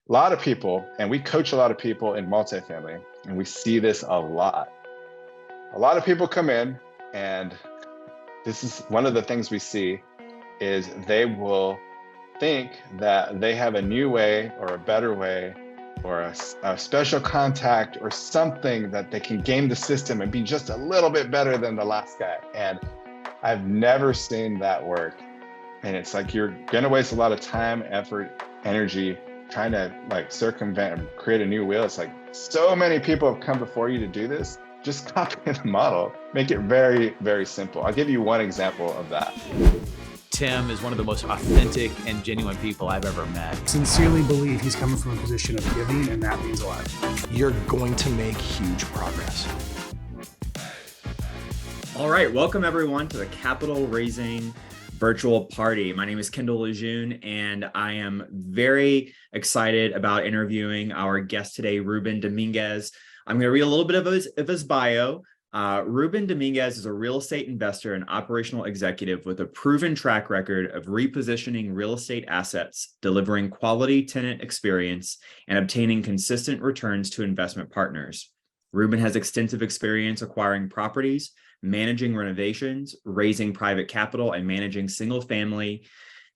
A lot of people, and we coach a lot of people in multifamily, and we see this a lot. A lot of people come in, and this is one of the things we see is they will think that they have a new way or a better way or a special contact or something that they can game the system and be just a little bit better than the last guy. And I've never seen that work. And it's like you're going to waste a lot of time, effort, energy trying to like circumvent and create a new wheel. It's like so many people have come before you to do this. Just copy the model, make it very, very simple. I'll give you one example of that. Tim is one of the most authentic and genuine people I've ever met. Sincerely believe he's coming from a position of giving, and that means a lot. You're going to make huge progress. All right, welcome everyone to the Capital Raising Virtual Party. My name is Kendall Lejeune, and I am very excited about interviewing our guest today, Ruben Dominguez. I'm going to read a little bit of his bio. Ruben Dominguez is a real estate investor and operational executive with a proven track record of repositioning real estate assets, delivering quality tenant experience, and obtaining consistent returns to investment partners. Ruben has extensive experience acquiring properties, managing renovations, raising private capital, and managing single-family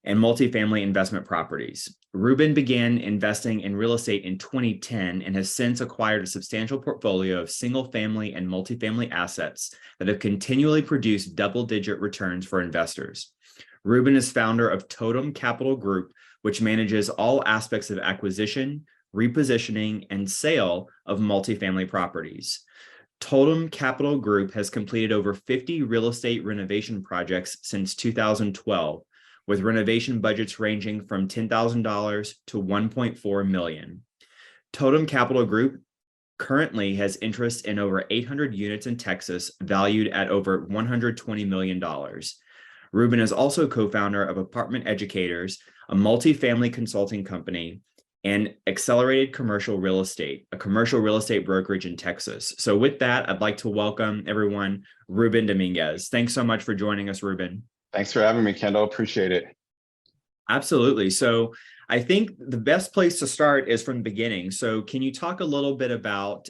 and multifamily investment properties. Ruben began investing in real estate in 2010 and has since acquired a substantial portfolio of single-family and multifamily assets that have continually produced double-digit returns for investors. Ruben is founder of Totem Capital Group, which manages all aspects of acquisition, repositioning, and sale of multifamily properties. Totem Capital Group has completed over 50 real estate renovation projects since 2012, with renovation budgets ranging from $10,000 to $1.4 million. Totem Capital Group currently has interest in over 800 units in Texas, valued at over $120 million. Ruben is also co-founder of Apartment Educators, a multifamily consulting company, and Accelerated Commercial Real Estate, a commercial real estate brokerage in Texas. So with that, I'd like to welcome everyone, Ruben Dominguez. Thanks so much for joining us, Ruben. Thanks for having me, Kendall. Appreciate it. Absolutely. So I think the best place to start is from the beginning. So can you talk a little bit about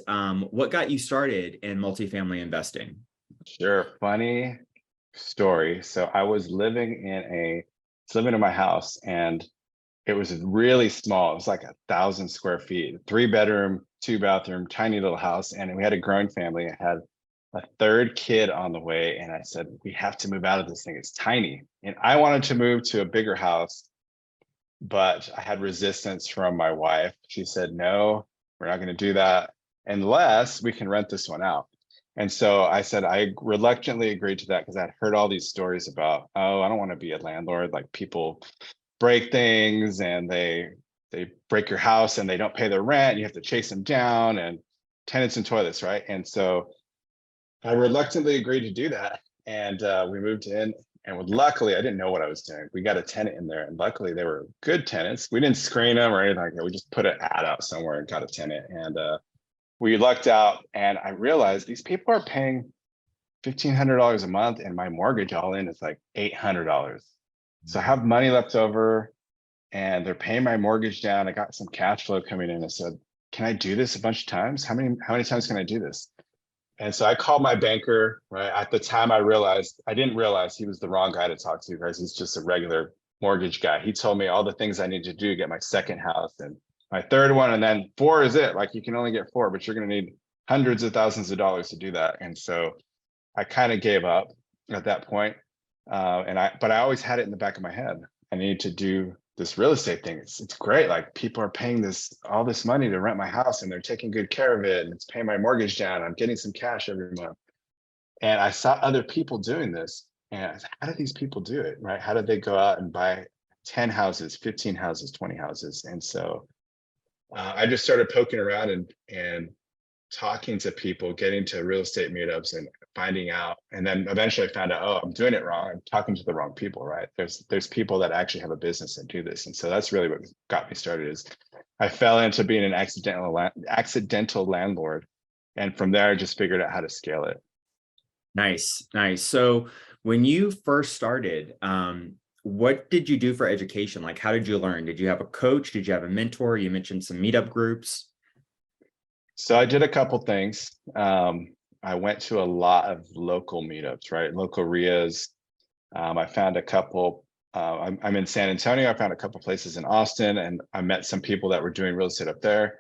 what got you started in multifamily investing? Sure. Funny story. So I was living in my house, and it was really small. It was like 1,000 square feet, 3-bedroom, 2-bathroom, tiny little house. And we had a growing family. I had a third kid on the way, and I said, we have to move out of this thing. It's tiny. And I wanted to move to a bigger house, but I had resistance from my wife. She said, no, we're not going to do that unless we can rent this one out. And so I said, I reluctantly agreed to that because I'd heard all these stories about, oh, I don't want to be a landlord. Like people break things and they break your house and they don't pay their rent. You have to chase them down, and tenants and toilets, right? And so I reluctantly agreed to do that. And we moved in, and luckily I didn't know what I was doing. We got a tenant in there, and luckily they were good tenants. We didn't screen them or anything like that. We just put an ad out somewhere and got a tenant, and we lucked out. And I realized these people are paying $1,500 a month, and my mortgage all in is like $800. So I have money left over, and they're paying my mortgage down. I got some cash flow coming in. I said, can I do this a bunch of times? How many times can I do this? And so I called my banker, right? At the time I didn't realize he was the wrong guy to talk to, because he's just a regular mortgage guy. He told me all the things I need to do to get my second house and my third one. And then 4 is it. Like, you can only get 4, but you're going to need hundreds of thousands of dollars to do that. And so I kind of gave up at that point. But I always had it in the back of my head. I need to do this real estate thing. It's great. Like, people are paying all this money to rent my house, and they're taking good care of it, and it's paying my mortgage down. I'm getting some cash every month. And I saw other people doing this, and I said, how did these people do it, right? How did they go out and buy 10 houses, 15 houses, 20 houses? And so I just started poking around and talking to people, getting to real estate meetups and finding out. And then eventually I found out, oh, I'm doing it wrong. I'm talking to the wrong people, right? There's people that actually have a business and do this. And so that's really what got me started. Is I fell into being an accidental landlord. And from there, I just figured out how to scale it. Nice. So when you first started, what did you do for education? Like, how did you learn? Did you have a coach? Did you have a mentor? You mentioned some meetup groups. So I did a couple things. I went to a lot of local meetups, right? Local RIAs. I found a couple. I'm in San Antonio. I found a couple places in Austin, and I met some people that were doing real estate up there.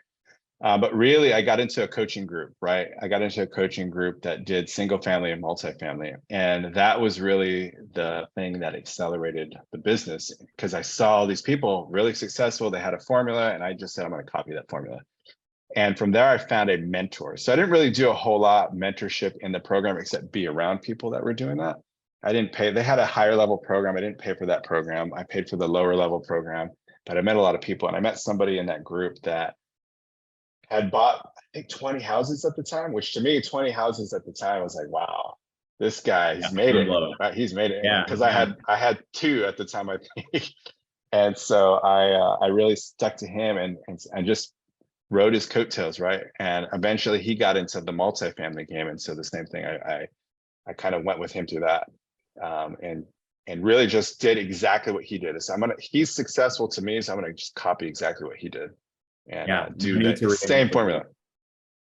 But really, I got into a coaching group, right? I got into a coaching group that did single family and multifamily. And that was really the thing that accelerated the business because I saw all these people really successful. They had a formula, and I just said, I'm going to copy that formula. And from there, I found a mentor. So I didn't really do a whole lot mentorship in the program, except be around people that were doing that. I didn't pay. They had a higher level program. I didn't pay for that program. I paid for the lower level program, but I met a lot of people, and I met somebody in that group that had bought, I think, 20 houses at the time, which to me, 20 houses at the time was like, wow, this guy, he's made it, right? He's made it. Yeah. Because I had two at the time, I think. And so I really stuck to him and just rode his coattails, right? And eventually he got into the multifamily game. And so the same thing, I kind of went with him through that. And really just did exactly what he did. So he's successful to me, so I'm gonna just copy exactly what he did and do the same formula.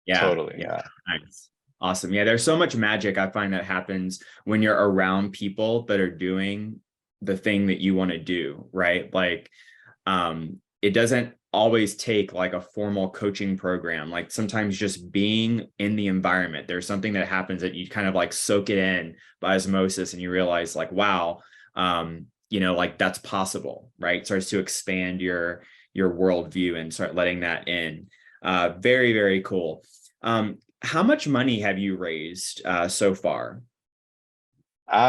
Yeah, Totally. Yeah. Nice. Awesome. Yeah, there's so much magic I find that happens when you're around people that are doing the thing that you want to do, right? Like, it doesn't always take like a formal coaching program. Like sometimes just being in the environment, there's something that happens that you kind of like soak it in by osmosis, and you realize like, wow, like that's possible, right? It starts to expand your worldview and start letting that in. Very, very cool. How much money have you raised so far?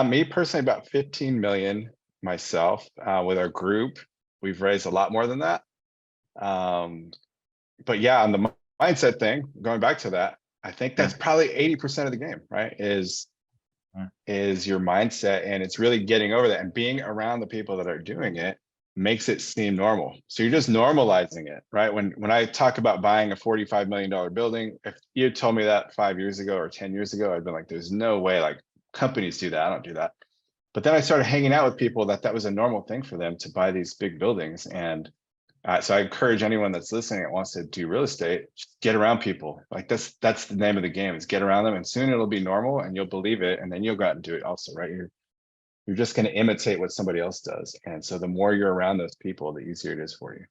Me personally, about 15 million myself. With our group, we've raised a lot more than that. But yeah, on the mindset thing, going back to that, I think that's probably 80% of the game, right? Is your mindset, and it's really getting over that and being around the people that are doing it makes it seem normal. So you're just normalizing it, right? When I talk about buying a $45 million building, if you told me that 5 years ago or 10 years ago, I'd been like, there's no way, like companies do that. I don't do that. But then I started hanging out with people that was a normal thing for them to buy these big buildings. And so I encourage anyone that's listening that wants to do real estate, just get around people. Like that's the name of the game, is get around them, and soon it'll be normal and you'll believe it. And then you'll go out and do it also, right? You're just going to imitate what somebody else does. And so the more you're around those people, the easier it is for you.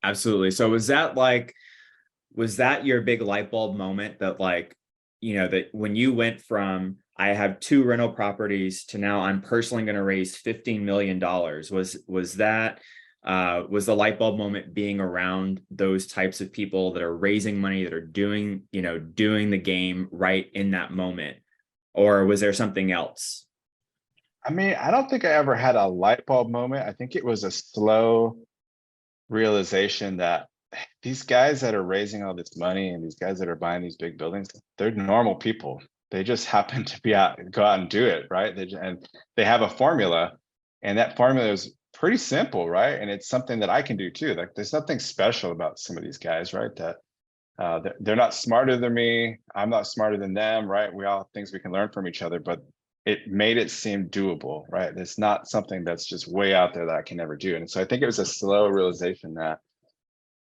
Absolutely. So was that your big light bulb moment that like, that when you went from, I have 2 rental properties to now I'm personally going to raise $15 million, was that was the light bulb moment being around those types of people that are raising money, that are doing the game right in that moment? Or was there something else? I mean, I don't think I ever had a light bulb moment. I think it was a slow realization that these guys that are raising all this money and these guys that are buying these big buildings, they're normal people. They just happen to go out and do it, right? And they have a formula, and that formula is pretty simple, right? And it's something that I can do too. Like there's nothing special about some of these guys, right? That they're not smarter than me. I'm not smarter than them, right? We all have things we can learn from each other, but it made it seem doable, right? It's not something that's just way out there that I can never do. And so I think it was a slow realization that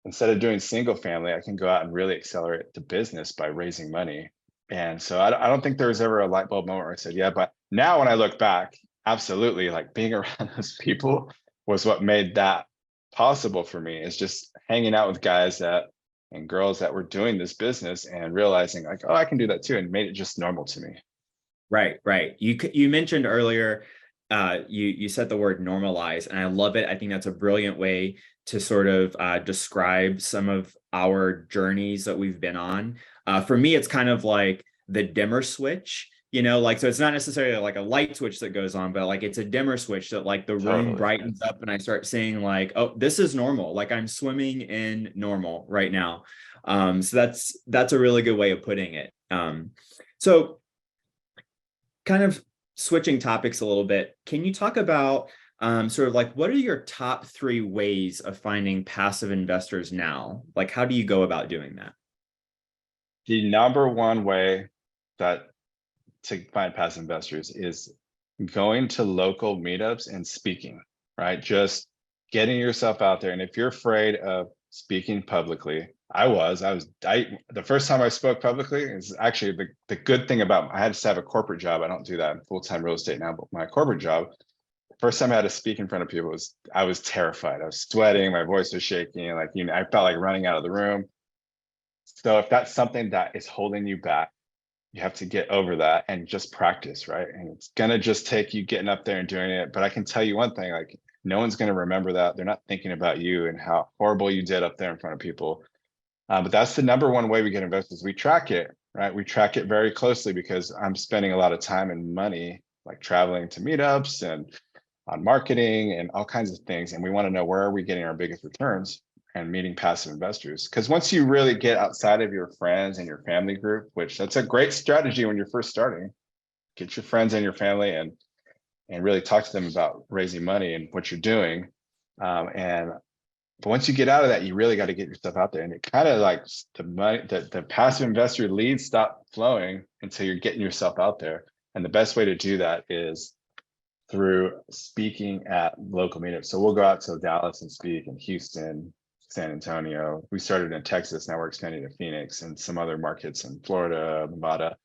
instead of doing single family, I can go out and really accelerate the business by raising money. And so I don't think there was ever a light bulb moment where I said, yeah, but now when I look back, absolutely, like being around those people was what made that possible for me, is just hanging out with guys and girls that were doing this business and realizing like, oh, I can do that too, and made it just normal to me. Right. You mentioned earlier, you said the word normalize, and I love it. I think that's a brilliant way to sort of describe some of our journeys that we've been on. For me, it's kind of like the dimmer switch, so it's not necessarily like a light switch that goes on, but like it's a dimmer switch that like the room brightens up and I start seeing like, oh, this is normal. Like I'm swimming in normal right now. So that's a really good way of putting it. So kind of switching topics a little bit, can you talk about sort of like what are your top 3 ways of finding passive investors now? Like, how do you go about doing that? The number one way to find passive investors is going to local meetups and speaking, right? Just getting yourself out there. And if you're afraid of speaking publicly, the first time I spoke publicly is actually the good thing about, I had to have a corporate job. I don't do that in full-time real estate now, but my corporate job, first time I had to speak in front of people I was terrified. I was sweating, my voice was shaking, like, I felt like running out of the room. So if that's something that is holding you back, you have to get over that and just practice, right? And it's gonna just take you getting up there and doing it. But I can tell you one thing, like, no one's gonna remember that. They're not thinking about you and how horrible you did up there in front of people. But that's the number one way we get investors. We track it, right? We track it very closely because I'm spending a lot of time and money, like traveling to meetups and on marketing and all kinds of things. And we want to know, where are we getting our biggest returns, and meeting passive investors. Because once you really get outside of your friends and your family group, which that's a great strategy when you're first starting, get your friends and your family and really talk to them about raising money and what you're doing. But once you get out of that, you really got to get yourself out there. And it kind of like the passive investor leads stop flowing until you're getting yourself out there. And the best way to do that is through speaking at local meetups. So we'll go out to Dallas and speak, in Houston, San Antonio. We started in Texas, now we're expanding to Phoenix and some other markets in Florida, Nevada.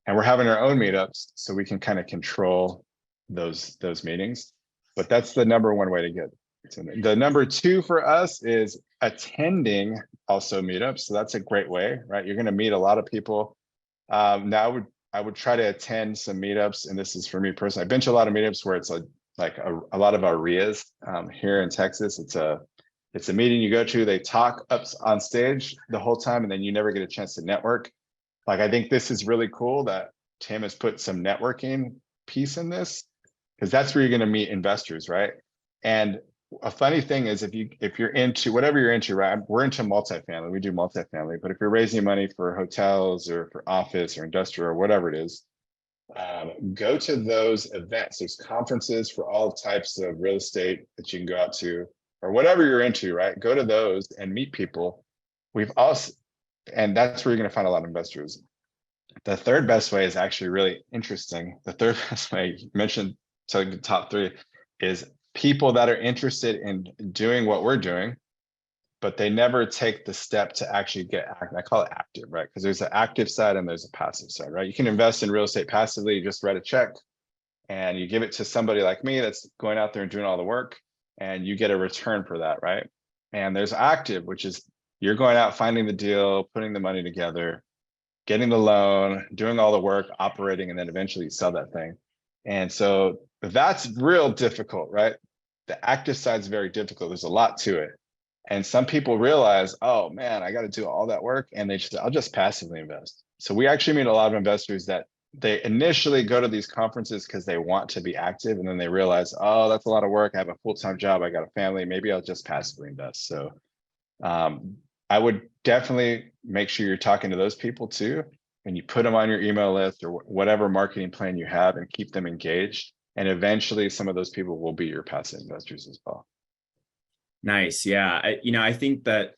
And we're having our own meetups so we can kind of control those meetings. But that's the number one way to get. The number two for us is attending also meetups. So that's a great way, right? You're going to meet a lot of people. Now I would try to attend some meetups, and this is for me personally. I've been to a lot of meetups where it's like a lot of our RIAs here in Texas. It's a meeting you go to, they talk up on stage the whole time, and then you never get a chance to network. Like, I think this is really cool that Tim has put some networking piece in this, because that's where you're going to meet investors, right? And a funny thing is, if you're into whatever you're into, right? We're into multifamily. We do multifamily, but if you're raising money for hotels or for office or industrial or whatever it is, go to those events. There's conferences for all types of real estate that you can go out to, or whatever you're into, right? Go to those and meet people. And that's where you're going to find a lot of investors. The third best way is actually really interesting. The third best way, you mentioned, so the top three, is people that are interested in doing what we're doing, but they never take the step to actually get active. I call it active, right? Because there's an active side and there's a passive side, right? You can invest in real estate passively. You just write a check and you give it to somebody like me that's going out there and doing all the work, and you get a return for that, right? And there's active, which is you're going out, finding the deal, putting the money together, getting the loan, doing all the work, operating, and then eventually you sell that thing. And so that's real difficult, right? The active side is very difficult. There's a lot to it. And some people realize, oh man, I got to do all that work. And I'll just passively invest. So we actually meet a lot of investors that they initially go to these conferences because they want to be active. And then they realize, oh, that's a lot of work. I have a full-time job. I got a family. Maybe I'll just passively invest. So I would definitely make sure you're talking to those people too. And you put them on your email list or whatever marketing plan you have, and keep them engaged. And eventually some of those people will be your passive investors as well. Nice. Yeah. I think that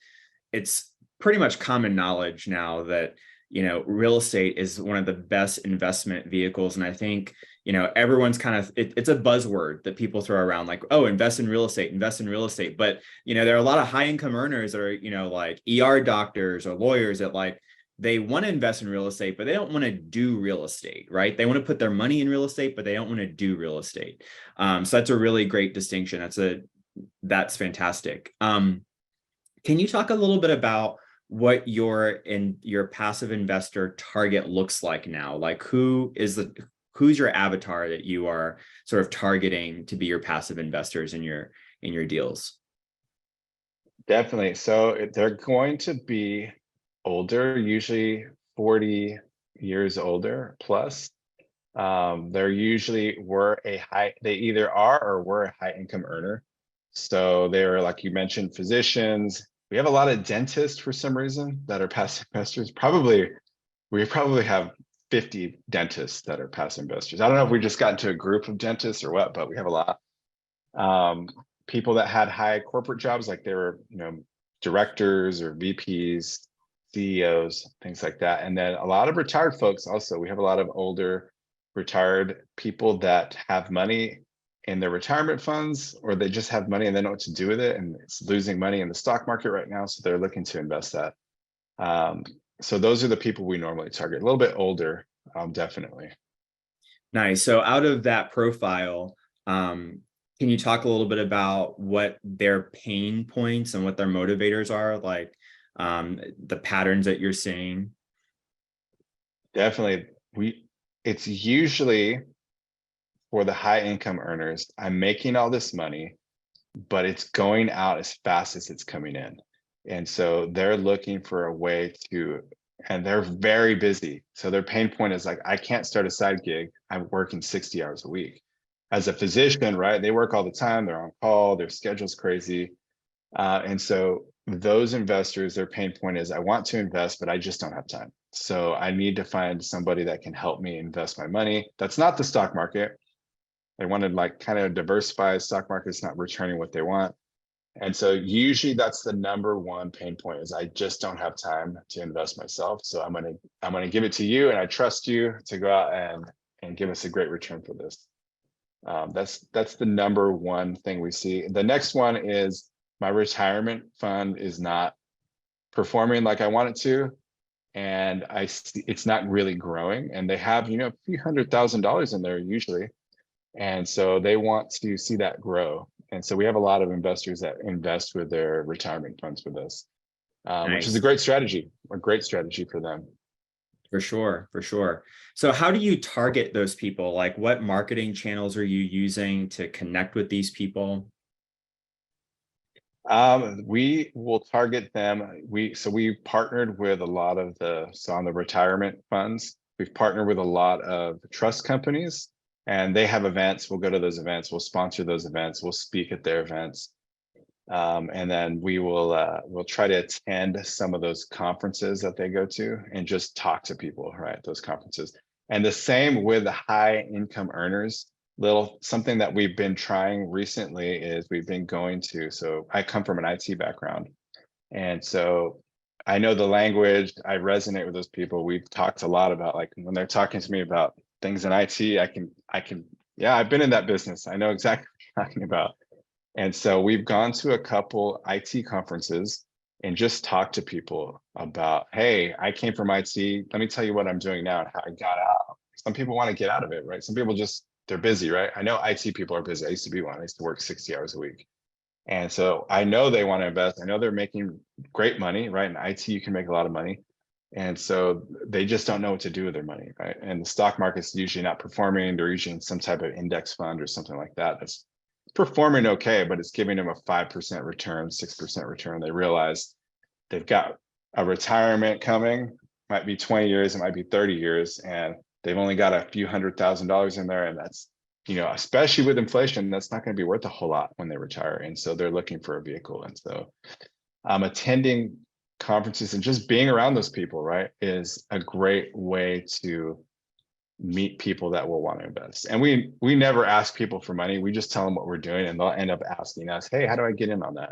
it's pretty much common knowledge now that, real estate is one of the best investment vehicles. And I think, everyone's kind of, it's a buzzword that people throw around, like, oh, invest in real estate, invest in real estate. But, there are a lot of high income earners that are, like ER doctors or lawyers that they want to invest in real estate, but they don't want to do real estate, right? They want to put their money in real estate, but they don't want to do real estate. So that's a really great distinction. That's fantastic. Can you talk a little bit about what your passive investor target looks like now? Like, who's your avatar that you are sort of targeting to be your passive investors in your deals? Definitely. So they're going to be older, usually 40 years older plus. They're usually they either are or were a high income earner. So they're, like you mentioned, physicians. We have a lot of dentists for some reason that are passive investors. We probably have 50 dentists that are passive investors. I don't know if we just got into a group of dentists or what, but we have a lot. People that had high corporate jobs, like they were, directors or VPs, CEOs, things like that. And then a lot of retired folks also. We have a lot of older retired people that have money in their retirement funds, or they just have money and they don't know what to do with it, and it's losing money in the stock market right now, so they're looking to invest that. So those are the people we normally target. A little bit older, definitely. Nice. So out of that profile, can you talk a little bit about what their pain points and what their motivators are, like the patterns that you're seeing? Definitely. It's usually for the high income earners. I'm making all this money, but it's going out as fast as it's coming in. And so they're looking for a way to, and they're very busy. So their pain point is like, I can't start a side gig. I'm working 60 hours a week. As a physician, right? They work all the time. They're on call. Their schedule's crazy. And so those investors, their pain point is, I want to invest, but I just don't have time. So I need to find somebody that can help me invest my money. That's not the stock market. They want to like kind of diversify. Stock market's not returning what they want. And so usually that's the number one pain point is I just don't have time to invest myself. So I'm gonna give it to you, and I trust you to go out and give us a great return for this. That's the number one thing we see. The next one is my retirement fund is not performing like I want it to, and I see it's not really growing. And they have, a few $100,000 in there usually, and so they want to see that grow. And so we have a lot of investors that invest with their retirement funds with us, which is a Nice. great strategy for them. For sure, for sure. So how do you target those people? Like what marketing channels are you using to connect with these people? We will target them. We partnered with a lot of so on the retirement funds, we've partnered with a lot of trust companies, and they have events. We'll go to those events. We'll sponsor those events. We'll speak at their events. And then we'll try to attend some of those conferences that they go to and just talk to people, right? Those conferences. And the same with the high income earners. Something that we've been trying recently is we've been going to, so I come from an IT background. And so I know the language, I resonate with those people. We've talked a lot about, like, when they're talking to me about things in IT, yeah, I've been in that business. I know exactly what you're talking about. And so we've gone to a couple IT conferences and just talked to people about, hey, I came from IT. Let me tell you what I'm doing now and how I got out. Some people want to get out of it, right? Some people they're busy, right? I know IT people are busy. I used to be one. I used to work 60 hours a week. And so I know they want to invest. I know they're making great money, right? In IT, you can make a lot of money. And so they just don't know what to do with their money, right? And the stock market's usually not performing. They're usually in some type of index fund or something like that that's performing okay, but it's giving them a 5% return, 6% return. They realize they've got a retirement coming, might be 20 years, it might be 30 years, and they've only got a few $100,000 in there. And that's, especially with inflation, that's not going to be worth a whole lot when they retire. And so they're looking for a vehicle. And so attending conferences and just being around those people, right, is a great way to meet people that will want to invest. And we never ask people for money. We just tell them what we're doing, and they'll end up asking us, hey, how do I get in on that?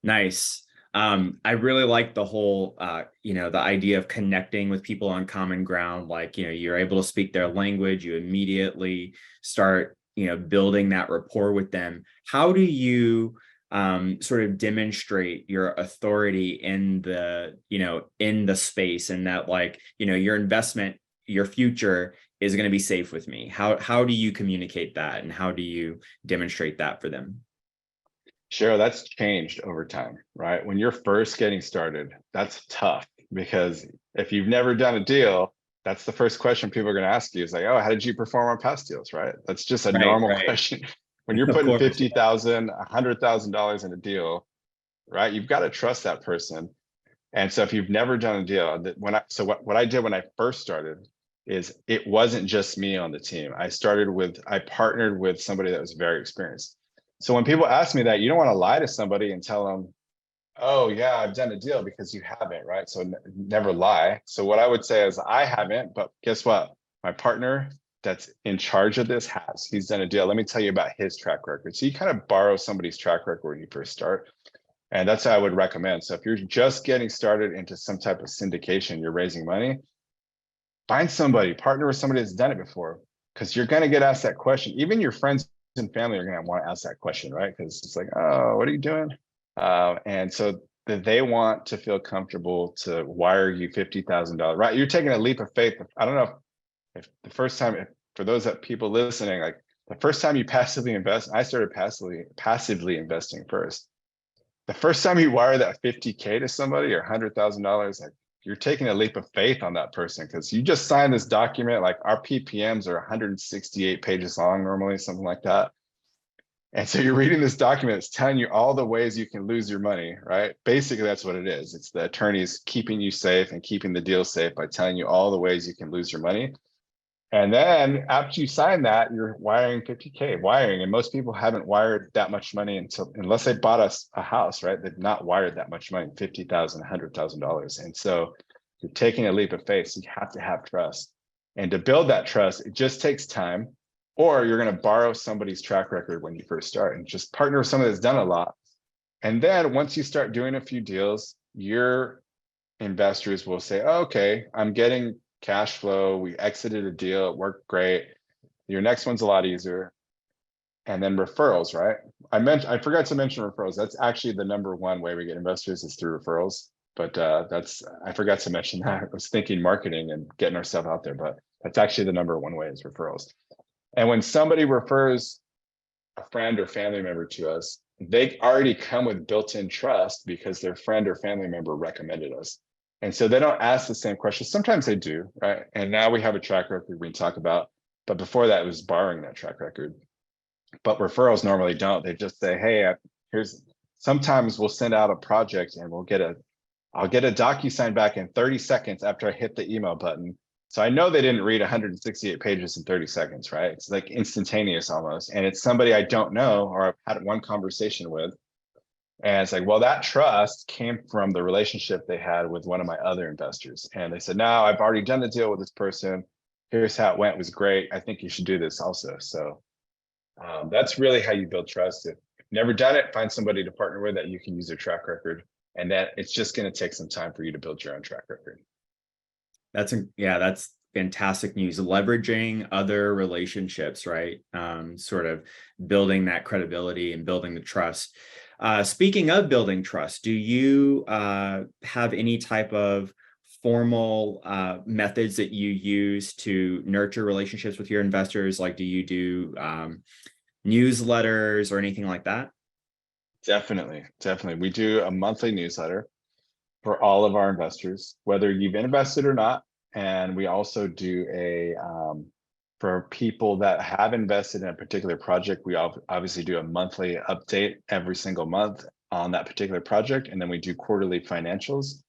Nice. I really like the whole, the idea of connecting with people on common ground. Like, you're able to speak their language, you immediately start, building that rapport with them. How do you sort of demonstrate your authority in the space, and that, like, your investment, your future is going to be safe with me? How do you communicate that, and how do you demonstrate that for them? Sure, that's changed over time, right? When you're first getting started, that's tough, because if you've never done a deal, that's the first question people are going to ask you is like, oh, how did you perform on past deals, right? That's just a Right, normal right. question. When you're Of putting course. $50,000, $100,000 in a deal, right? You've got to trust that person. And so if you've never done a deal, what I did when I first started is, it wasn't just me on the team. I partnered with somebody that was very experienced. So when people ask me that, you don't want to lie to somebody and tell them, oh yeah, I've done a deal, because you haven't, right? So never lie. So what I would say is, I haven't, but guess what? My partner that's in charge of this he's done a deal. Let me tell you about his track record. So you kind of borrow somebody's track record when you first start. And that's how I would recommend. So if you're just getting started into some type of syndication, you're raising money, find somebody, partner with somebody that's done it before, because you're going to get asked that question. Even your friends and family are going to want to ask that question, right? Because it's like, oh, what are you doing? And so they want to feel comfortable to wire you $50,000, right? You're taking a leap of faith. I don't know if the first time, for those that people listening, like the first time you passively invest, I started passively investing first. The first time you wire that 50K to somebody or $100,000, like you're taking a leap of faith on that person, because you just signed this document. Like our PPMs are 168 pages long normally, something like that. And so you're reading this document, it's telling you all the ways you can lose your money, right? Basically, that's what it is. It's the attorneys keeping you safe and keeping the deal safe by telling you all the ways you can lose your money. And then after you sign that, you're wiring 50K wiring. And most people haven't wired that much money unless they bought a house, right? They've not wired that much money, $50,000, $100,000. And so you're taking a leap of faith. So you have to have trust. And to build that trust, it just takes time, or you're going to borrow somebody's track record when you first start and just partner with someone that's done a lot. And then once you start doing a few deals, your investors will say, oh, okay, I'm getting cash flow. We exited a deal. It worked great. Your next one's a lot easier. And then referrals, right? I forgot to mention referrals. That's actually the number one way we get investors is through referrals. But I forgot to mention that. I was thinking marketing and getting ourselves out there, but that's actually the number one way is referrals. And when somebody refers a friend or family member to us, they already come with built-in trust because their friend or family member recommended us. And so they don't ask the same questions. Sometimes they do, right? And now we have a track record we can talk about. But before that, it was borrowing that track record. But referrals normally don't. They just say, hey, sometimes we'll send out a project and I'll get a DocuSign back in 30 seconds after I hit the email button. So I know they didn't read 168 pages in 30 seconds, right? It's like instantaneous almost. And it's somebody I don't know or I've had one conversation with. And it's like, well, that trust came from the relationship they had with one of my other investors. And they said, no, I've already done the deal with this person. Here's how it went. It was great. I think you should do this also. So that's really how you build trust. If you've never done it, find somebody to partner with that you can use their track record. And that it's just going to take some time for you to build your own track record. That's fantastic news. Leveraging other relationships, right? Sort of building that credibility and building the trust. Speaking of building trust, do you have any type of formal methods that you use to nurture relationships with your investors? Like, do you do newsletters or anything like that? Definitely. We do a monthly newsletter for all of our investors, whether you've invested or not. And we also do for people that have invested in a particular project, we obviously do a monthly update every single month on that particular project. And then we do quarterly financials.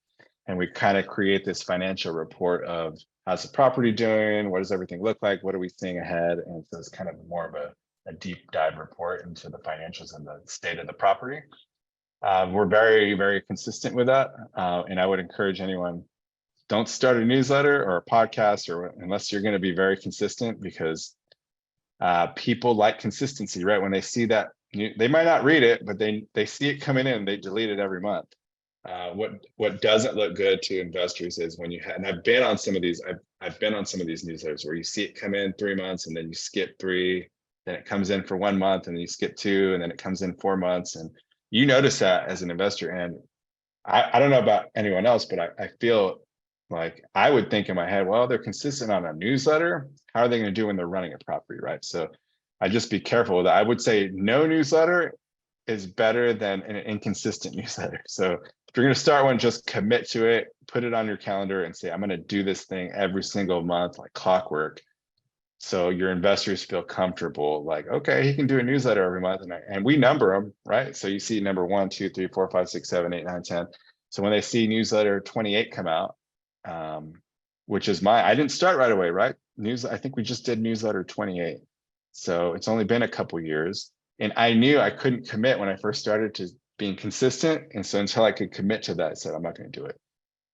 And we kind of create this financial report of how's the property doing? What does everything look like? What are we seeing ahead? And so it's kind of more of a deep dive report into the financials and the state of the property. We're very, very consistent with that. And I would encourage anyone, don't start a newsletter or a podcast unless you're going to be very consistent, because people like consistency, right? When they see that, they might not read it, but they see it coming in, they delete it every month. What doesn't look good to investors is when and I've been on some of these newsletters where you see it come in 3 months and then you skip 3, then it comes in for 1 month and then you skip 2, and then it comes in 4 months. And you notice that as an investor. And I don't know about anyone else, but I feel like I would think in my head, well, they're consistent on a newsletter. How are they going to do when they're running a property, right? So I just be careful with that. I would say no newsletter is better than an inconsistent newsletter. So if you're going to start one, just commit to it, put it on your calendar and say, I'm going to do this thing every single month, like clockwork. So your investors feel comfortable, like, okay, he can do a newsletter every month. And we number them, right? So you see number 1, 2, 3, 4, 5, 6, 7, 8, 9, 10. So when they see newsletter 28 come out, which is I didn't start right away, right? I think we just did newsletter 28. So it's only been a couple years. And I knew I couldn't commit when I first started to being consistent. And so until I could commit to that, I said, I'm not going to do it.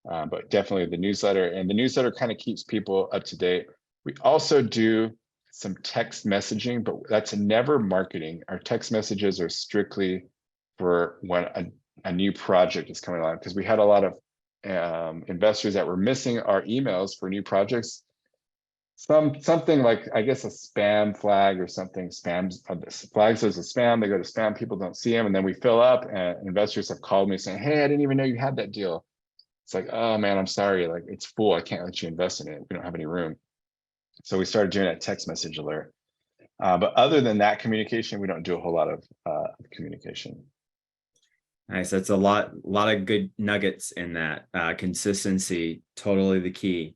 But definitely the newsletter kind of keeps people up to date. We also do some text messaging, but that's never marketing. Our text messages are strictly for when a new project is coming along, because we had a lot of investors that were missing our emails for new projects. something like, I guess, a spam flag or something. Spams flags as a spam. They go to spam. People don't see them, and then we fill up. And investors have called me saying, "Hey, I didn't even know you had that deal." It's like, "Oh man, I'm sorry. Like, it's full. I can't let you invest in it. We don't have any room." So we started doing a text message alert. But other than that communication, we don't do a whole lot of communication. Nice. That's a lot of good nuggets in that. Consistency, totally the key.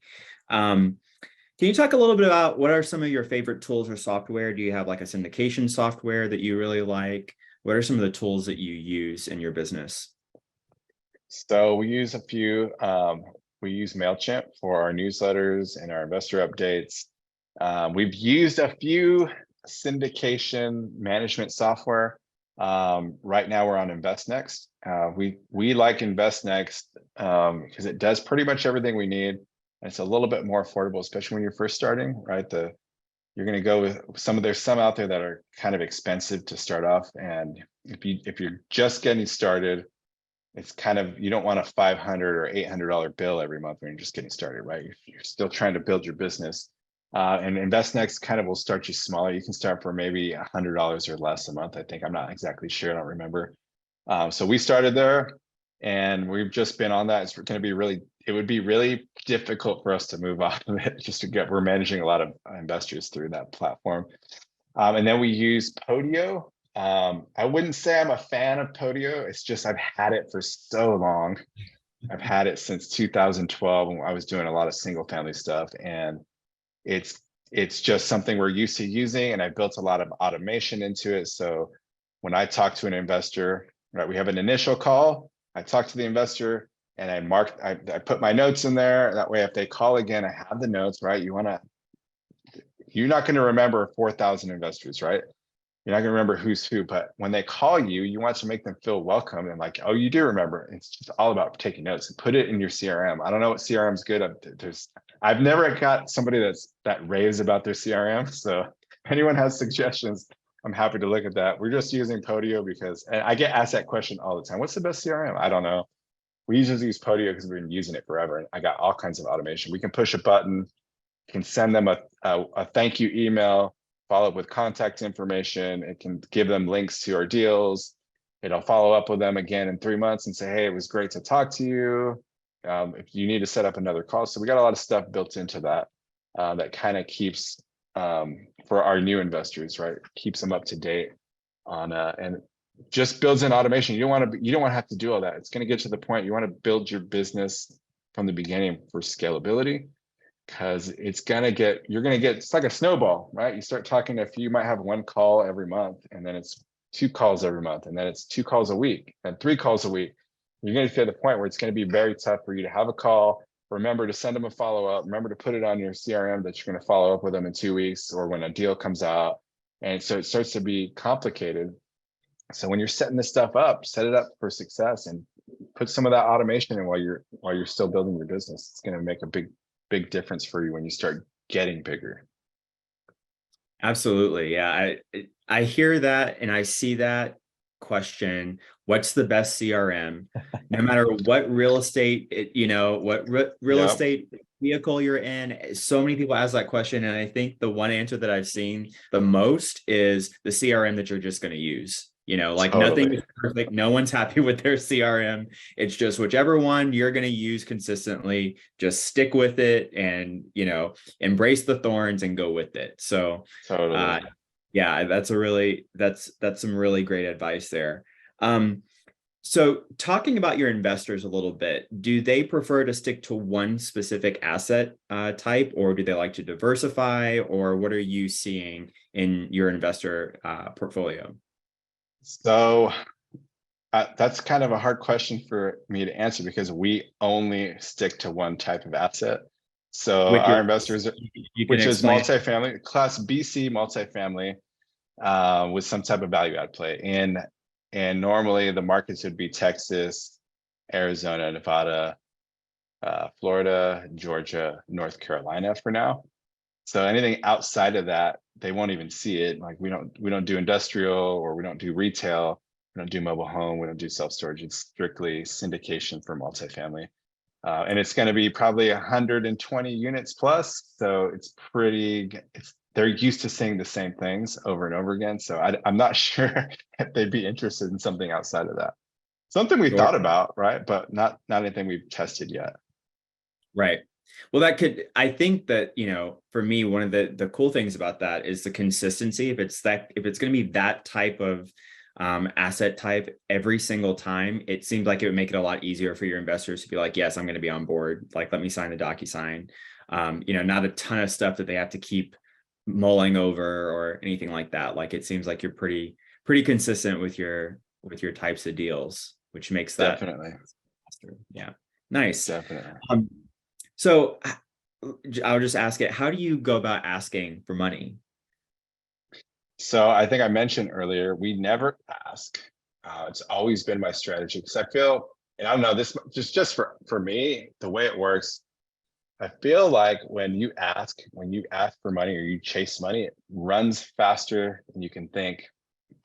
Can you talk a little bit about what are some of your favorite tools or software? Do you have like a syndication software that you really like? What are some of the tools that you use in your business? So we use a few. We use MailChimp for our newsletters and our investor updates. We've used a few syndication management software. Right now we're on InvestNext. We like InvestNext because it does pretty much everything we need. And it's a little bit more affordable, especially when you're first starting, right? You're going to go with there's some out there that are kind of expensive to start off. And if you're just getting started, it's kind of, you don't want a $500 or $800 bill every month when you're just getting started, right? You're still trying to build your business. And InvestNext kind of will start you smaller. You can start for maybe $100 or less a month. I think, I'm not exactly sure. I don't remember. So we started there and we've just been on that. It's going to be it would be really difficult for us to move off of it we're managing a lot of investors through that platform. And then we use Podio. I wouldn't say I'm a fan of Podio. It's just, I've had it for so long. I've had it since 2012 when I was doing a lot of single family stuff. And it's just something we're used to using. And I built a lot of automation into it. So when I talk to an investor, right, we have an initial call, I talk to the investor and I put my notes in there. That way, if they call again, I have the notes, right? You're not going to remember 4,000 investors, right? You're not going to remember who's who, but when they call you, you want to make them feel welcome and like, oh, you do remember. It's just all about taking notes and put it in your CRM. I don't know what CRM is good at. I've never got somebody that raves about their CRM. So if anyone has suggestions, I'm happy to look at that. We're just using Podio and I get asked that question all the time. What's the best CRM? I don't know. We usually use Podio because we've been using it forever. And I got all kinds of automation. We can push a button, can send them a thank you email, follow up with contact information. It can give them links to our deals. It'll follow up with them again in 3 months and say, hey, it was great to talk to you. If you need to set up another call. So we got a lot of stuff built into that that kind of keeps for our new investors, right? Keeps them up to date on and just builds in automation. You don't want to have to do all that. It's going to get to the point you want to build your business from the beginning for scalability, because it's like a snowball, right? You start talking to you might have one call every month, and then it's 2 calls every month, and then it's 2 calls a week and 3 calls a week. You're going to get to the point where it's going to be very tough for you to have a call. Remember to send them a follow-up. Remember to put it on your CRM that you're going to follow up with them in 2 weeks or when a deal comes out. And so it starts to be complicated. So when you're setting this stuff up, set it up for success and put some of that automation in while you're still building your business. It's going to make a big difference for you when you start getting bigger. Absolutely. Yeah. I hear that and I see that question. What's the best CRM? No matter what real estate, estate vehicle you're in, so many people ask that question. And I think the one answer that I've seen the most is the CRM that you're just going to use. Nothing is perfect. No one's happy with their CRM. It's just whichever one you're going to use consistently, just stick with it and, embrace the thorns and go with it. So, yeah, that's some really great advice there. So talking about your investors a little bit, do they prefer to stick to one specific asset type, or do they like to diversify, or what are you seeing in your investor portfolio? So that's kind of a hard question for me to answer because we only stick to one type of asset. So our investors, which is multifamily, class BC multifamily with some type of value add play. And normally the markets would be Texas, Arizona, Nevada, Florida, Georgia, North Carolina for now. So anything outside of that, they won't even see it. Like we don't do industrial, or we don't do retail, we don't do mobile home, we don't do self-storage. It's strictly syndication for multifamily. And it's going to be probably 120 units plus. So they're used to saying the same things over and over again. So I'm not sure if they'd be interested in something outside of that. Something we Sure. thought about, right? But not anything we've tested yet. Right. Well, I think that, for me, one of the cool things about that is the consistency. If it's going to be that type of asset type every single time, it seems like it would make it a lot easier for your investors to be like, yes, I'm going to be on board. Like, let me sign the DocuSign. Not a ton of stuff that they have to keep mulling over or anything like that. Like, it seems like you're pretty consistent with your types of deals, which makes that Definitely. faster. Yeah. Nice. Definitely. So I'll just ask it, how do you go about asking for money? So I think I mentioned earlier, we never ask. It's always been my strategy because I feel, and I don't know, this just for me, the way it works, I feel like when you ask for money or you chase money, it runs faster than you can think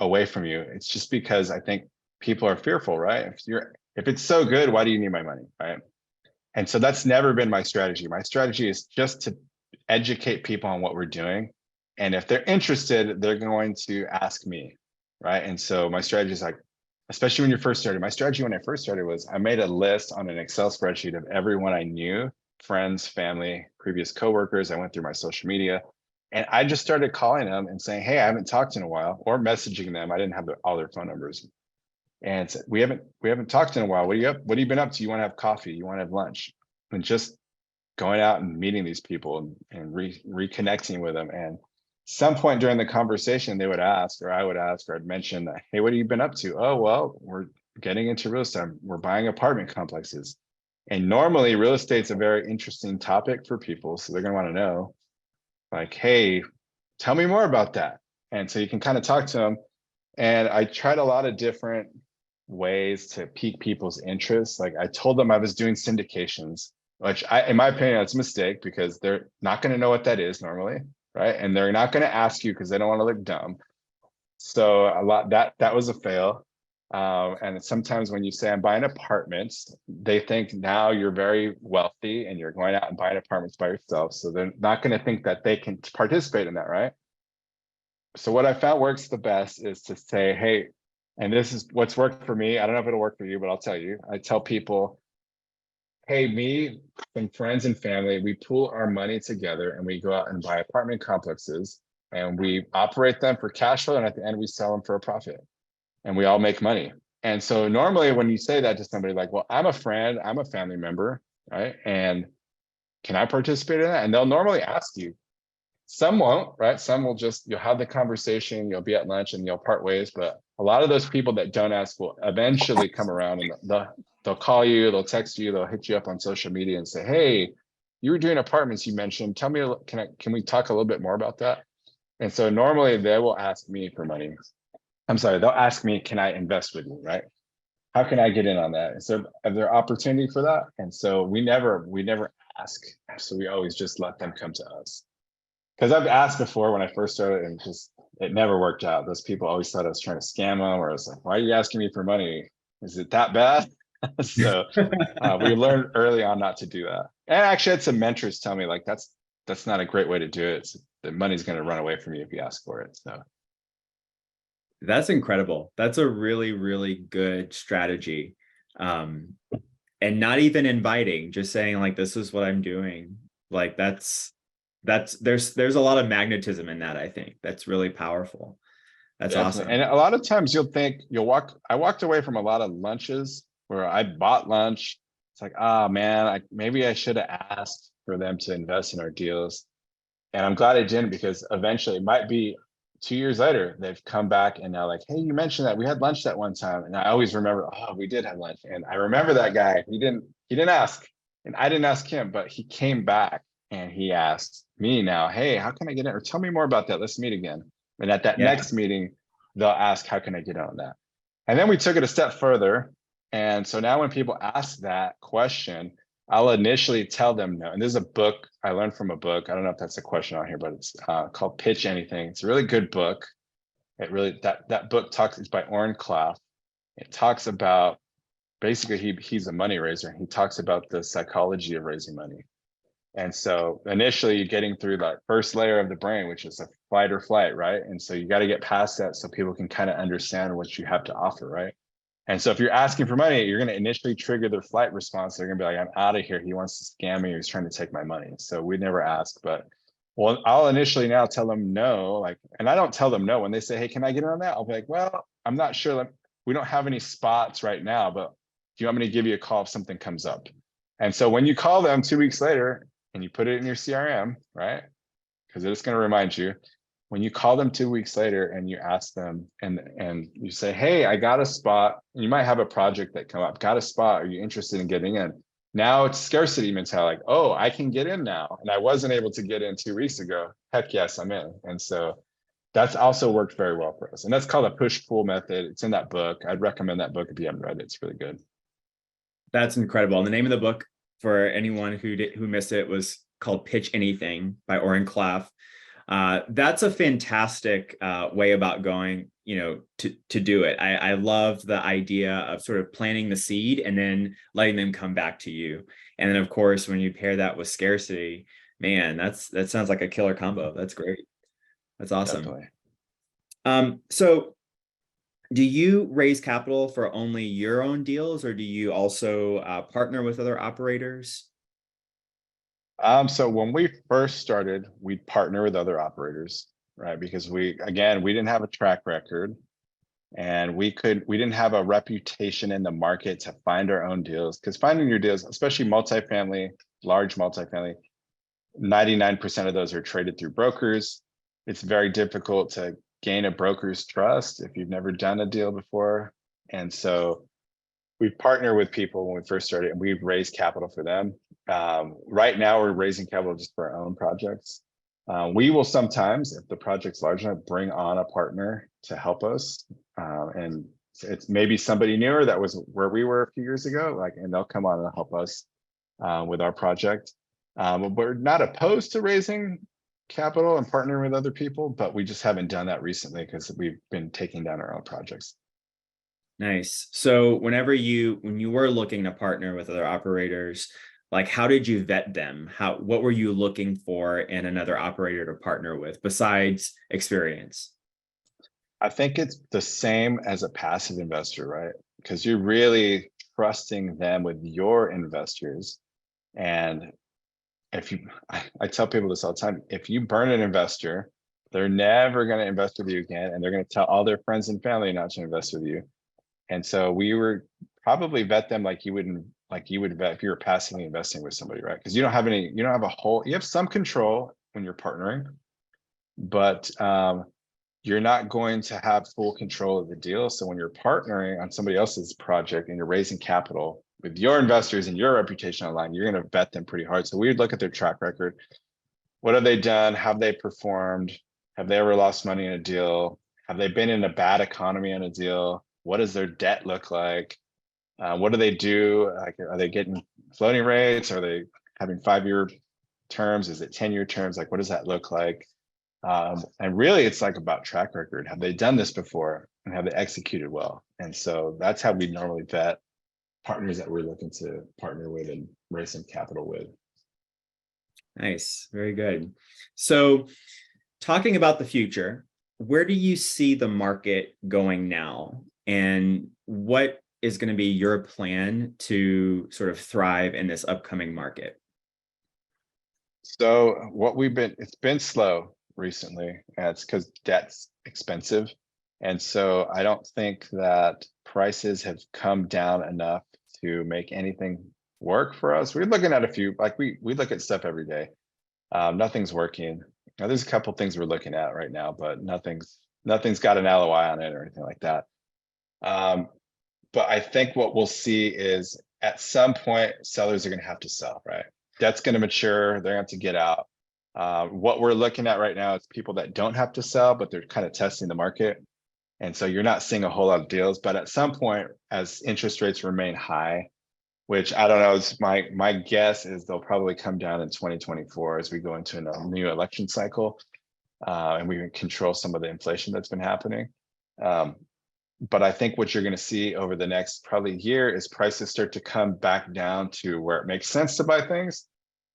away from you. It's just because I think people are fearful, right? If it's so good, why do you need my money, right? And so that's never been my strategy. My strategy is just to educate people on what we're doing. And if they're interested, they're going to ask me, right? And so my strategy is like, especially when you first started, my strategy when I first started was I made a list on an Excel spreadsheet of everyone I knew, friends, family, previous coworkers. I went through my social media and I just started calling them and saying, hey, I haven't talked in a while, or messaging them. I didn't have all their phone numbers. And we haven't talked in a while. What have you been up to? You want to have coffee? You want to have lunch? And just going out and meeting these people and reconnecting with them. And some point during the conversation, they would ask, or I would ask, or I'd mention that, hey, what have you been up to? Oh, well, we're getting into real estate. We're buying apartment complexes. And normally real estate's a very interesting topic for people. So they're going to want to know, like, hey, tell me more about that. And so you can kind of talk to them. And I tried a lot of different ways to pique people's interest. Like I told them I was doing syndications, which in my opinion, that's a mistake because they're not going to know what that is normally, right? And they're not going to ask you because they don't want to look dumb. So that was a fail. And sometimes when you say I'm buying apartments, they think now you're very wealthy and you're going out and buying apartments by yourself. So they're not going to think that they can participate in that, right? So what I found works the best is to say, hey, and this is what's worked for me. I don't know if it'll work for you, but I'll tell you. I tell people, hey, me, some friends and family, we pool our money together and we go out and buy apartment complexes and we operate them for cash flow. And at the end, we sell them for a profit and we all make money. And so normally when you say that to somebody like, well, I'm a friend, I'm a family member, right? And can I participate in that? And they'll normally ask you. Some won't, right? Some will you'll have the conversation, you'll be at lunch and you'll part ways. But a lot of those people that don't ask will eventually come around and they'll call you, they'll text you, they'll hit you up on social media and say, hey, you were doing apartments you mentioned. Tell me, can we talk a little bit more about that? And so normally they will ask me for money. I'm sorry, they'll ask me, can I invest with you, right? How can I get in on that? Is there opportunity for that? And so we never ask. So we always just let them come to us. Because I've asked before when I first started and it never worked out. Those people always thought I was trying to scam them, or I was like, why are you asking me for money? Is it that bad? So we learned early on not to do that. And actually I had some mentors tell me like, that's not a great way to do it. The money's going to run away from you if you ask for it. So. That's incredible. That's a really, really good strategy. And not even inviting, just saying like, this is what I'm doing. Like there's a lot of magnetism in that. I think that's really powerful. That's Definitely. awesome. And a lot of times I walked away from a lot of lunches where I bought lunch. It's like, oh man, maybe I should have asked for them to invest in our deals. And I'm glad I didn't, because eventually it might be 2 years later, they've come back and now like, hey, you mentioned that we had lunch that one time. And I always remember, oh, we did have lunch. And I remember that guy, he didn't ask and I didn't ask him, but he came back and he asked me now, hey, how can I get in? Or tell me more about that. Let's meet again. And at that next meeting, they'll ask, how can I get on that? And then we took it a step further. And so now when people ask that question, I'll initially tell them no. And this is a book I learned from a book. I don't know if that's a question on here, but it's called Pitch Anything. It's a really good book. It really, that book it's by Oren Klaff. It talks about basically he's a money raiser. He talks about the psychology of raising money. And so initially you're getting through that first layer of the brain, which is a fight or flight, right? And so you got to get past that so people can kind of understand what you have to offer, right? And so if you're asking for money, you're going to initially trigger their flight response. They're going to be like, I'm out of here. He wants to scam me. He's trying to take my money. So we never ask, but well, I'll initially now tell them no, like, and I don't tell them no when they say, hey, can I get in on that? I'll be like, well, I'm not sure. Like, we don't have any spots right now, but do you want me to give you a call if something comes up? And so when you call them 2 weeks later and you put it in your CRM, right? Because it's going to remind you, when you call them 2 weeks later and you ask them and you say, hey, I got a spot, you might have a project that come up, got a spot, are you interested in getting in? Now it's scarcity mentality, like, oh, I can get in now. And I wasn't able to get in 2 weeks ago. Heck yes, I'm in. And so that's also worked very well for us. And that's called a push-pull method. It's in that book. I'd recommend that book if you haven't read it. It's really good. That's incredible. And the name of the book, for anyone who missed it, was called Pitch Anything by Oren Klaff. That's a fantastic way about going, to do it. I love the idea of sort of planting the seed and then letting them come back to you. And then of course, when you pair that with scarcity, man, that sounds like a killer combo. That's great. That's awesome. Definitely. So do you raise capital for only your own deals, or do you also partner with other operators? So when we first started, we'd partner with other operators, right? Because we didn't have a track record and we didn't have a reputation in the market to find our own deals. Because finding your deals, especially multifamily, large multifamily, 99% of those are traded through brokers. It's very difficult to gain a broker's trust if you've never done a deal before. And so we partner with people when we first started and we've raised capital for them. Right now we're raising capital just for our own projects. We will sometimes, if the project's large enough, bring on a partner to help us. And it's maybe somebody newer that was where we were a few years ago, and they'll come on and help us with our project. We're not opposed to raising capital and partnering with other people, but we just haven't done that recently because we've been taking down our own projects. Nice. So when you were looking to partner with other operators, like, how did you vet them? What were you looking for in another operator to partner with besides experience? I think it's the same as a passive investor, right? Because you're really trusting them with your investors. And I tell people this all the time, if you burn an investor, they're never going to invest with you again. And they're going to tell all their friends and family not to invest with you. And so we were probably vet them like you would vet if you were passively investing with somebody, right? Because you have some control when you're partnering, but you're not going to have full control of the deal. So when you're partnering on somebody else's project and you're raising capital with your investors and your reputation online, you're going to vet them pretty hard. So we would look at their track record. What have they done? Have they performed? Have they ever lost money in a deal? Have they been in a bad economy on a deal? What does their debt look like? What do they do? Like, are they getting floating rates? Are they having 5-year terms? Is it 10-year terms? Like, what does that look like? And really, it's like about track record. Have they done this before and have they executed well? And so that's how we normally vet partners that we're looking to partner with and raise some capital with. Nice. Very good. So talking about the future, where do you see the market going now? And what is going to be your plan to sort of thrive in this upcoming market? So it's been slow recently. It's because debt's expensive. And so I don't think that prices have come down enough to make anything work for us. We're looking at a few, we look at stuff every day. Nothing's working. Now, there's a couple things we're looking at right now, but nothing's got an LOI on it or anything like that. But I think what we'll see is at some point, sellers are going to have to sell, right? Debt's going to mature. They're going to have to get out. What we're looking at right now is people that don't have to sell, but they're kind of testing the market. And so you're not seeing a whole lot of deals, but at some point, as interest rates remain high, which I don't know, is my guess is they'll probably come down in 2024 as we go into a new election cycle, and we can control some of the inflation that's been happening. But I think what you're going to see over the next probably year is prices start to come back down to where it makes sense to buy things.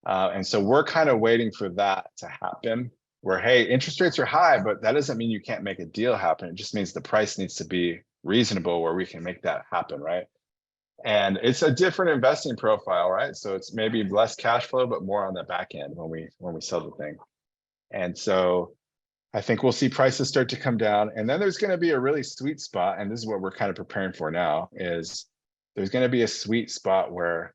And so we're kind of waiting for that to happen where, hey, interest rates are high, but that doesn't mean you can't make a deal happen. It just means the price needs to be reasonable where we can make that happen, right? And it's a different investing profile, right? So it's maybe less cash flow, but more on the back end when we sell the thing. And so I think we'll see prices start to come down, and then there's going to be a really sweet spot. And this is what we're kind of preparing for now, is there's going to be a sweet spot where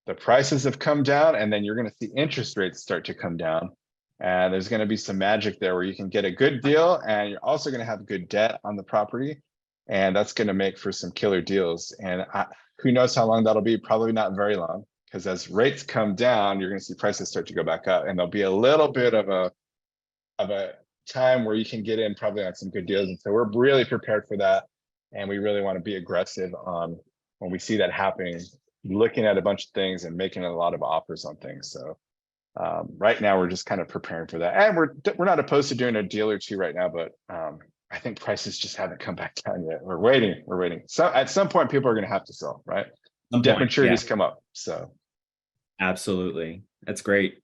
the prices have come down, and then you're going to see interest rates start to come down. And there's going to be some magic there where you can get a good deal, and you're also going to have good debt on the property. And that's going to make for some killer deals. And who knows how long that'll be? Probably not very long, because as rates come down, you're going to see prices start to go back up, and there'll be a little bit of a time where you can get in probably on some good deals. And so we're really prepared for that. And we really want to be aggressive on when we see that happening, looking at a bunch of things and making a lot of offers on things. So right now we're just kind of preparing for that. And we're not opposed to doing a deal or two right now, but I think prices just haven't come back down yet. We're waiting. So at some point people are going to have to sell, right? Debt maturities come up. So absolutely. That's great.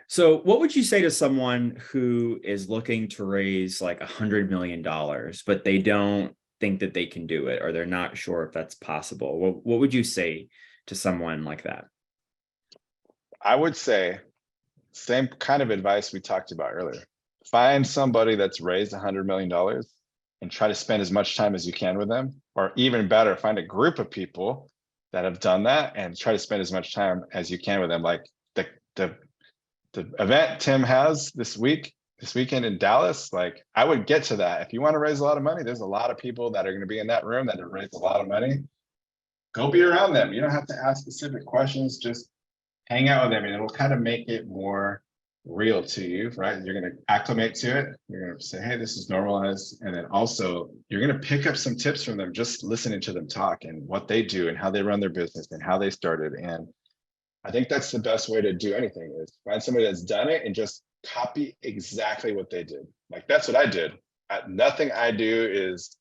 So what would you say to someone who is looking to raise like $100 million, but they don't think that they can do it, or they're not sure if that's possible? What would you say to someone like that? I would say same kind of advice we talked about earlier. Find somebody that's raised $100 million and try to spend as much time as you can with them, or even better, find a group of people that have done that and try to spend as much time as you can with them. Like the event Tim has this weekend in Dallas, like I would get to that. If you want to raise a lot of money, there's a lot of people that are going to be in that room that have raised a lot of money. Go be around them. You don't have to ask specific questions, just hang out with them, and it'll kind of make it more real to you, right? You're going to acclimate to it. You're going to say, hey, this is normalized. And then also you're going to pick up some tips from them, just listening to them talk and what they do and how they run their business and how they started. And I think that's the best way to do anything, is find somebody that's done it and just copy exactly what they did. Like that's what I did. Nothing I do is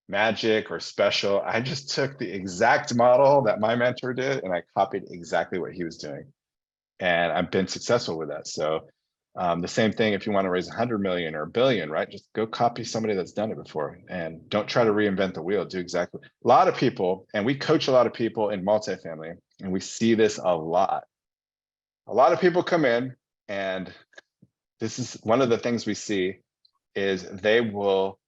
magic or special. I just took the exact model that my mentor did and I copied exactly what he was doing. And I've been successful with that. So the same thing if you want to raise 100 million or a billion, right? Just go copy somebody that's done it before and don't try to reinvent the wheel. Do exactly. A lot of people, and we coach a lot of people in multifamily, and we see this a lot. A lot of people come in, and this is one of the things we see, is they will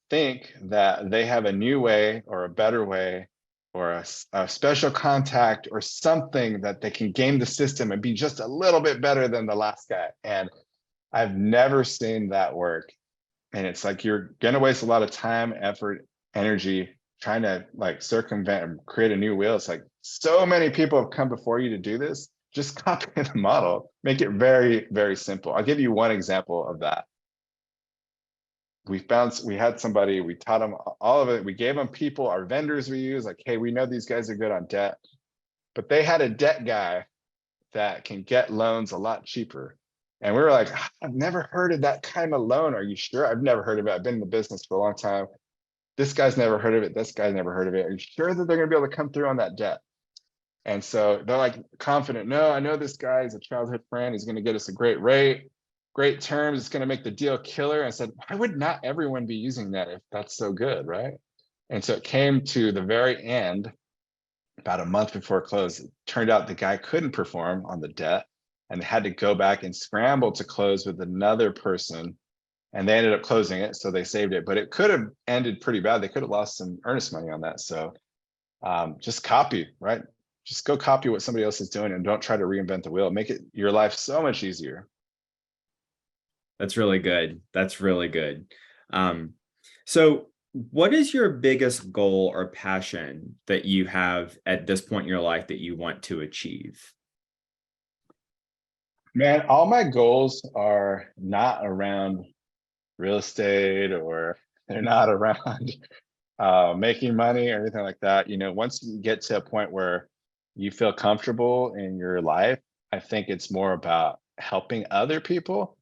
think that they have a new way or a better way or a special contact or something that they can game the system and be just a little bit better than the last guy. And I've never seen that work. And it's like, you're going to waste a lot of time, effort, energy trying to like circumvent and create a new wheel. It's like, so many people have come before you to do this. Just copy the model, make it very, very simple. I'll give you one example of that. We had somebody, we taught them all of it. We gave them people, our vendors we use, like, hey, we know these guys are good on debt, but they had a debt guy that can get loans a lot cheaper. And we were like, I've never heard of that kind of loan. Are you sure? I've never heard of it. I've been in the business for a long time. This guy's never heard of it. This guy's never heard of it. Are you sure that they're going to be able to come through on that debt? And so they're like confident. No, I know this guy is a childhood friend. He's going to get us a great rate, great terms. It's going to make the deal killer. I said, why would not everyone be using that if that's so good, right? And so it came to the very end, about a month before close. It turned out the guy couldn't perform on the debt and they had to go back and scramble to close with another person. And they ended up closing it, so they saved it. But it could have ended pretty bad. They could have lost some earnest money on that. So just copy, right? Just go copy what somebody else is doing and don't try to reinvent the wheel. Make it your life so much easier. That's really good. That's really good. So what is your biggest goal or passion that you have at this point in your life that you want to achieve? Man, all my goals are not around real estate, or they're not around making money or anything like that. You know, once you get to a point where you feel comfortable in your life, I think it's more about helping other people.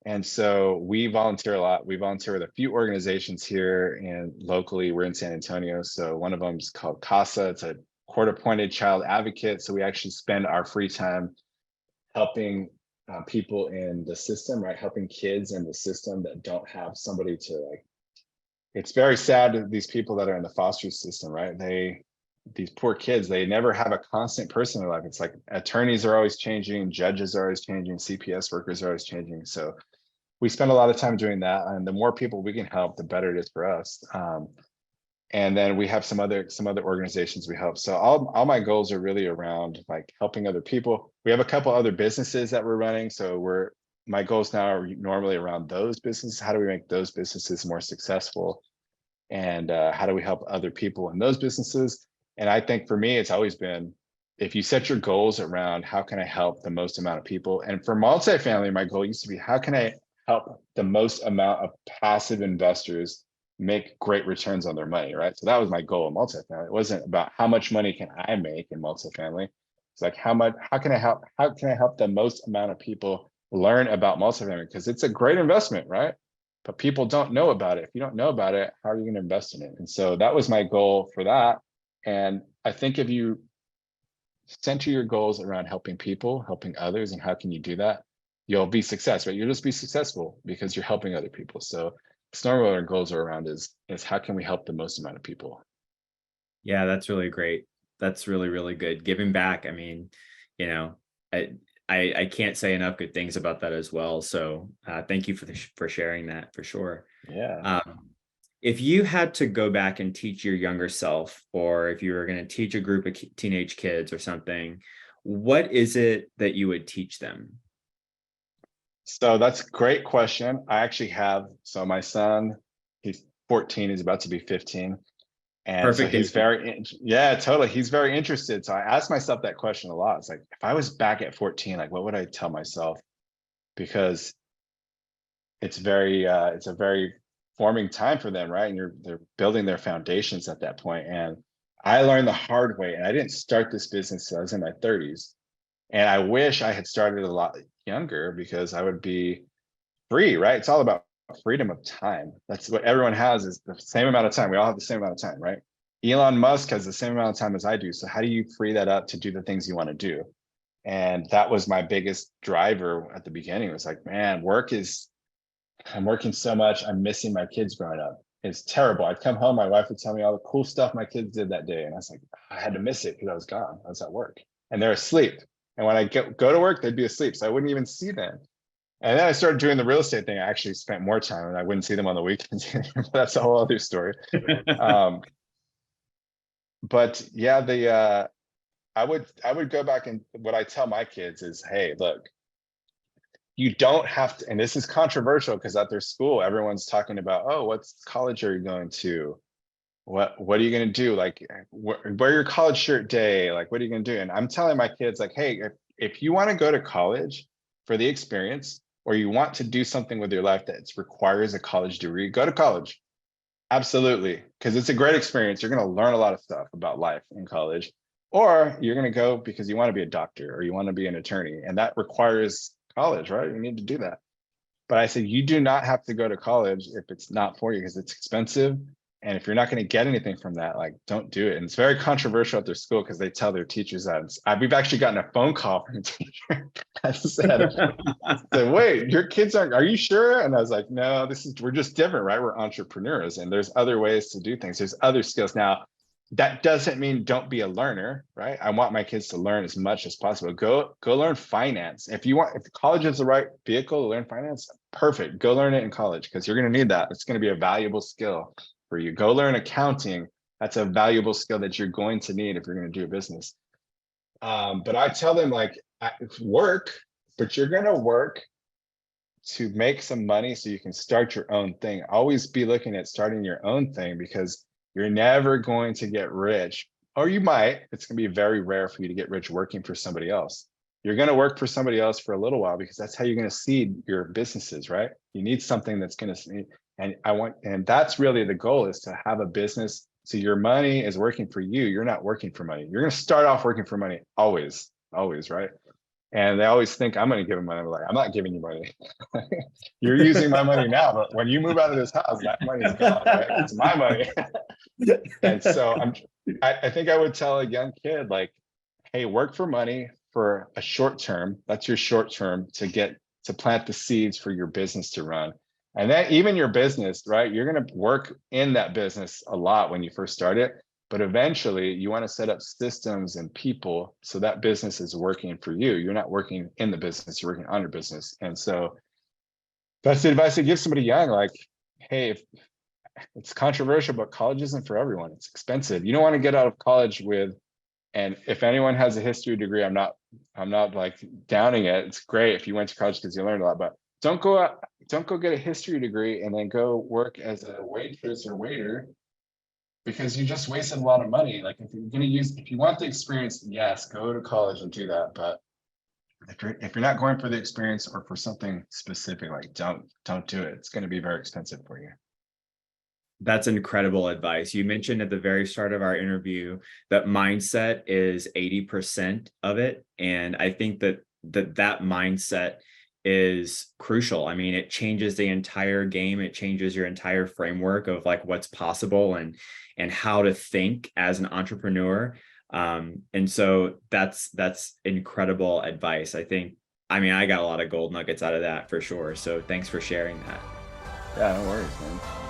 And so we volunteer a lot. We volunteer with a few organizations here and locally. We're in San Antonio. So one of them is called CASA. It's a court-appointed child advocate. So we actually spend our free time helping people in the system, right? Helping kids in the system that don't have somebody to like. It's very sad that these people that are in the foster system, right? These poor kids, they never have a constant person in their life. It's like attorneys are always changing, judges are always changing, CPS workers are always changing. So we spend a lot of time doing that, and the more people we can help, the better it is for us. And then we have some other organizations we help. So all my goals are really around like helping other people. We have a couple other businesses that we're running. So my goals now are normally around those businesses. How do we make those businesses more successful? And how do we help other people in those businesses? And I think for me, it's always been, if you set your goals around how can I help the most amount of people? And for multifamily, my goal used to be, how can I help the most amount of passive investors make great returns on their money, right? So that was my goal in multifamily. It wasn't about how much money can I make in multifamily. It's like how can I help the most amount of people learn about multifamily? Because it's a great investment, right? But people don't know about it. If you don't know about it, how are you going to invest in it? And so that was my goal for that. And I think if you center your goals around helping people, helping others, and how can you do that, you'll be successful, right? You'll just be successful because you're helping other people. So it's normally what our goals are around is how can we help the most amount of people? Yeah, that's really great. That's really, really good. Giving back. I mean, you know, I I can't say enough good things about that as well. So thank you for sharing that for sure. Yeah. If you had to go back and teach your younger self, or if you were going to teach a group of teenage kids or something, what is it that you would teach them? So that's a great question. I actually have, so my son, he's 14, he's about to be 15. And so Perfect. he's yeah, totally. He's very interested. So I ask myself that question a lot. It's like, if I was back at 14, like, what would I tell myself? Because it's a very forming time for them, right? And they're building their foundations at that point. And I learned the hard way, and I didn't start this business till I was in my 30s. And I wish I had started a lot younger because I would be free, right? It's all about freedom of time. That's what everyone has, is the same amount of time. We all have the same amount of time, right? Elon Musk has the same amount of time as I do. So how do you free that up to do the things you want to do? And that was my biggest driver at the beginning. It was like, man, I'm working so much. I'm missing my kids growing up. It's terrible. I'd come home, my wife would tell me all the cool stuff my kids did that day. And I was like, I had to miss it because I was gone. I was at work and they're asleep. And when I go to work, they'd be asleep. So I wouldn't even see them. And then I started doing the real estate thing. I actually spent more time, and I wouldn't see them on the weekends. That's a whole other story. But yeah, I would go back, and what I tell my kids is, hey, look, you don't have to, and this is controversial because at their school, everyone's talking about, oh, what college are you going to? What are you going to do? Like, wear your college shirt day. Like, what are you going to do? And I'm telling my kids, like, hey, if you want to go to college for the experience, or you want to do something with your life that requires a college degree, go to college. Absolutely. Because it's a great experience. You're going to learn a lot of stuff about life in college. Or you're going to go because you want to be a doctor or you want to be an attorney. And that requires college, right? You need to do that. But I said, you do not have to go to college if it's not for you, because it's expensive. And if you're not going to get anything from that, like, don't do it. And it's very controversial at their school because they tell their teachers that. We've actually gotten a phone call from a teacher that said, wait, your kids are you sure? And I was like, no, we're just different, right? We're entrepreneurs and there's other ways to do things. There's other skills. Now, that doesn't mean don't be a learner, right? I want my kids to learn as much as possible. Go learn finance. If college is the right vehicle to learn finance, perfect. Go learn it in college because you're going to need that. It's going to be a valuable skill for you. Go learn accounting. That's a valuable skill that you're going to need if you're going to do a business. But I tell them, like, work, but you're going to work to make some money so you can start your own thing. Always be looking at starting your own thing, because you're never going to get rich, or you might. It's going to be very rare for you to get rich working for somebody else. You're going to work for somebody else for a little while because that's how you're going to seed your businesses, right? You need something that's going to, and that's really the goal, is to have a business so your money is working for you. You're not working for money. You're going to start off working for money always, right? And they always think I'm going to give them money. I'm like, I'm not giving you money. You're using my money now, but when you move out of this house, that money is gone, right? It's my money. And so I think I would tell a young kid, like, hey, work for money for a short term. That's your short term to plant the seeds for your business to run. And then even your business, right? You're going to work in that business a lot when you first start it. But eventually you want to set up systems and people so that business is working for you. You're not working in the business, you're working on your business. And so that's the advice I give somebody young, like, hey, if it's controversial, but college isn't for everyone. It's expensive. You don't want to get out of college with, and if anyone has a history degree, I'm not like downing it. It's great if you went to college because you learned a lot, but don't go get a history degree and then go work as a waitress or waiter, because you just wasted a lot of money. Like if you want the experience, yes, go to college and do that. But if you're not going for the experience or for something specific, like don't do it. It's going to be very expensive for you. That's incredible advice. You mentioned at the very start of our interview that mindset is 80% of it. And I think that mindset is crucial. I mean, it changes the entire game. It changes your entire framework of like what's possible and how to think as an entrepreneur. And so that's incredible advice. I got a lot of gold nuggets out of that for sure. So thanks for sharing that. Yeah, no worries, man.